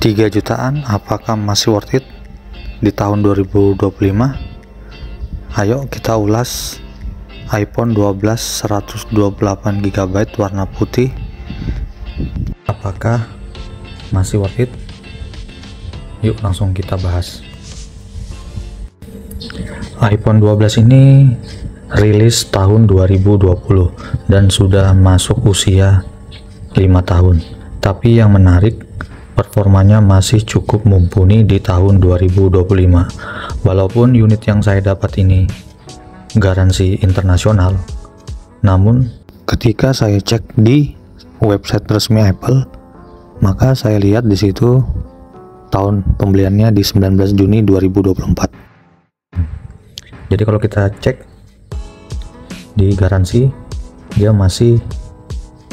3 jutaan apakah masih worth it di tahun 2025? Ayo kita ulas iPhone 12 128GB warna putih, apakah masih worth it? Yuk langsung kita bahas. iPhone 12 ini rilis tahun 2020 dan sudah masuk usia 5 tahun, tapi yang menarik, performanya masih cukup mumpuni di tahun 2025. Walaupun unit yang saya dapat ini garansi internasional, namun ketika saya cek di website resmi Apple, maka saya lihat di situ tahun pembeliannya di 19 Juni 2024. Jadi kalau kita cek di garansi, dia masih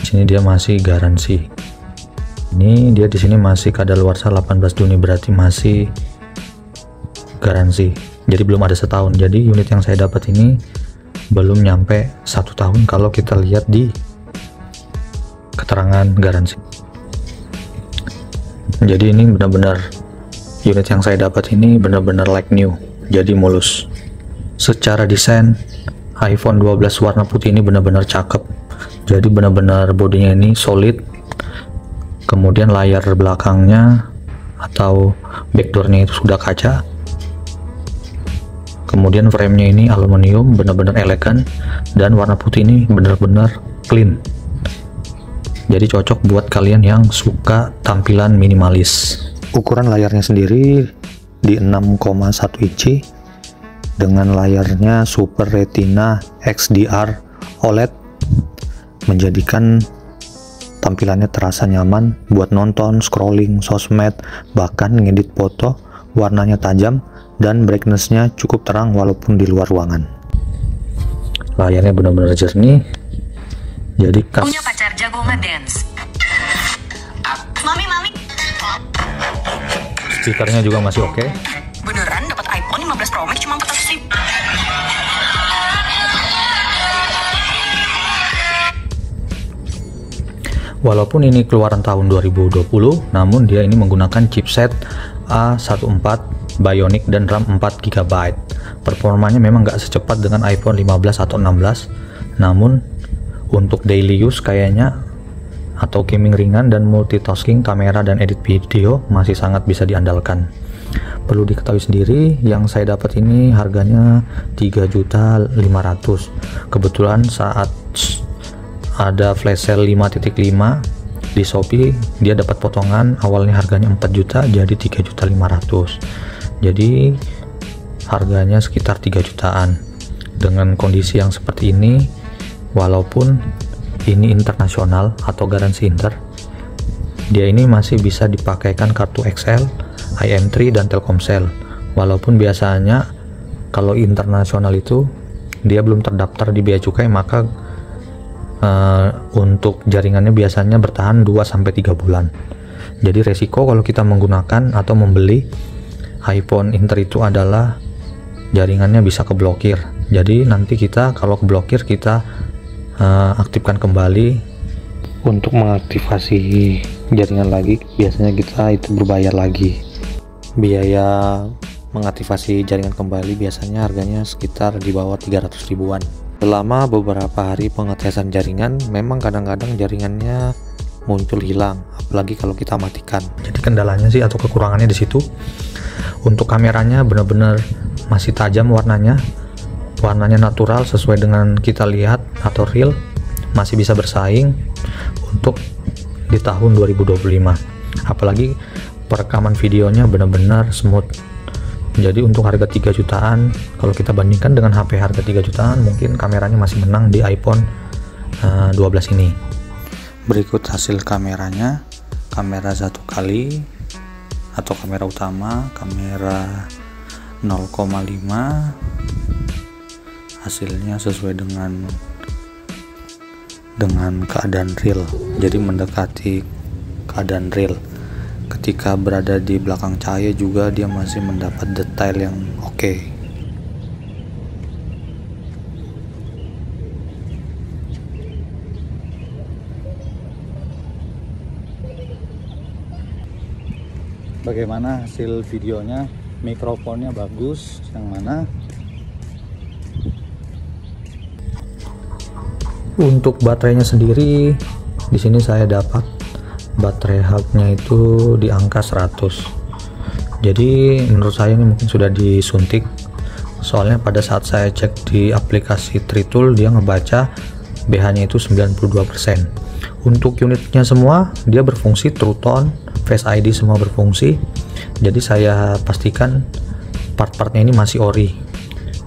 di sini, dia masih garansi. Ini dia di sini masih kadaluarsa 18 Juni, berarti masih garansi. Jadi belum ada setahun. Jadi unit yang saya dapat ini belum nyampe 1 tahun kalau kita lihat di keterangan garansi. Jadi ini benar-benar unit yang saya dapat ini benar-benar like new. Jadi mulus. Secara desain iPhone 12 warna putih ini benar-benar cakep. Jadi benar-benar bodinya ini solid. Kemudian layar belakangnya atau backdoornya itu sudah kaca. Kemudian framenya ini aluminium, benar-benar elegan, dan warna putih ini benar-benar clean. Jadi cocok buat kalian yang suka tampilan minimalis. Ukuran layarnya sendiri di 6,1 inci dengan layarnya Super Retina XDR OLED, menjadikan tampilannya terasa nyaman buat nonton, scrolling, sosmed, bahkan ngedit foto. Warnanya tajam dan brightness-nya cukup terang walaupun di luar ruangan. Layarnya benar-benar jernih. Jadi punya pacar jago ngedance. Mami. Speakernya juga masih oke. Beneran dapat iPhone 15 Pro Max cuma 400 ribu. Walaupun ini keluaran tahun 2020, namun dia ini menggunakan chipset A14 Bionic dan RAM 4GB. Performanya memang nggak secepat dengan iPhone 15 atau 16, namun untuk daily use kayaknya atau gaming ringan dan multitasking kamera dan edit video masih sangat bisa diandalkan. Perlu diketahui sendiri, yang saya dapat ini harganya 3.500.000. Kebetulan saat ada flash sale 5.5 di Shopee, dia dapat potongan awalnya harganya 4 juta jadi 3.500.000. Jadi harganya sekitar 3 jutaan. Dengan kondisi yang seperti ini, walaupun ini internasional atau garansi inter, dia ini masih bisa dipakaikan kartu XL, IM3 dan Telkomsel. Walaupun biasanya kalau internasional itu dia belum terdaftar di bea cukai, maka untuk jaringannya biasanya bertahan 2-3 bulan. Jadi resiko kalau kita menggunakan atau membeli iPhone Inter itu adalah jaringannya bisa keblokir. Jadi nanti kita kalau keblokir, kita aktifkan kembali. Untuk mengaktifasi jaringan lagi biasanya kita itu berbayar lagi. Biaya mengaktifasi jaringan kembali biasanya harganya sekitar di bawah 300 ribuan. Selama beberapa hari pengetesan jaringan, memang kadang-kadang jaringannya muncul hilang, apalagi kalau kita matikan. Jadi kendalanya sih atau kekurangannya di situ. Untuk kameranya benar-benar masih tajam warnanya natural sesuai dengan kita lihat atau real, masih bisa bersaing untuk di tahun 2025. Apalagi perekaman videonya benar-benar smooth. Jadi untuk harga 3 jutaan, kalau kita bandingkan dengan HP harga 3 jutaan, mungkin kameranya masih menang di iPhone 12 ini. Berikut hasil kameranya. Kamera 1 kali atau kamera utama, kamera 0,5. Hasilnya sesuai dengan keadaan real. Jadi mendekati keadaan real. Ketika berada di belakang cahaya juga dia masih mendapat detail yang oke. bagaimana hasil videonya. Mikrofonnya bagus yang mana. Untuk baterainya sendiri di sini saya dapat baterai hubnya itu di angka 100. Jadi menurut saya ini mungkin sudah disuntik. Soalnya pada saat saya cek di aplikasi Tritool dia ngebaca BH-nya itu 92%. Untuk unitnya semua dia berfungsi True Tone, Face ID semua berfungsi. Jadi saya pastikan part-partnya ini masih ori.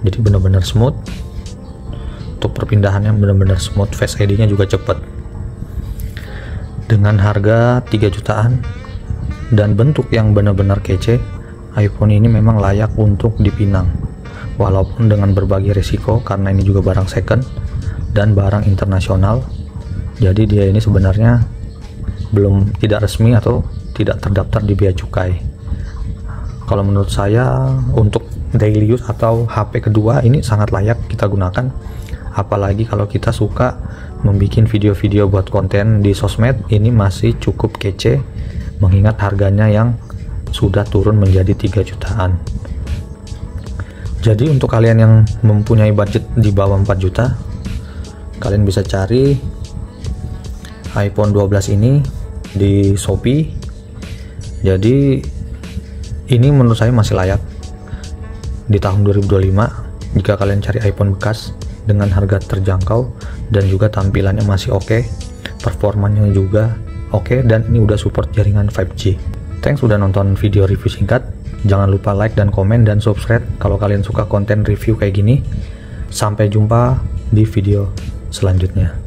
Jadi benar-benar smooth. Untuk perpindahannya benar-benar smooth, Face ID-nya juga cepat. Dengan harga 3 jutaan dan bentuk yang benar-benar kece, iPhone ini memang layak untuk dipinang. Walaupun dengan berbagai risiko karena ini juga barang second dan barang internasional. Jadi dia ini sebenarnya belum tidak resmi atau tidak terdaftar di bea cukai. Kalau menurut saya untuk daily use atau HP kedua ini sangat layak kita gunakan. Apalagi kalau kita suka membuat video-video buat konten di sosmed, ini masih cukup kece mengingat harganya yang sudah turun menjadi 3 jutaan. Jadi untuk kalian yang mempunyai budget di bawah 4 juta, kalian bisa cari iPhone 12 ini di Shopee. Jadi ini menurut saya masih layak di tahun 2025 jika kalian cari iPhone bekas dengan harga terjangkau dan juga tampilannya masih oke, performanya juga oke, dan ini udah support jaringan 5G. Thanks udah nonton video review singkat. Jangan lupa like dan komen dan subscribe kalau kalian suka konten review kayak gini. Sampai jumpa di video selanjutnya.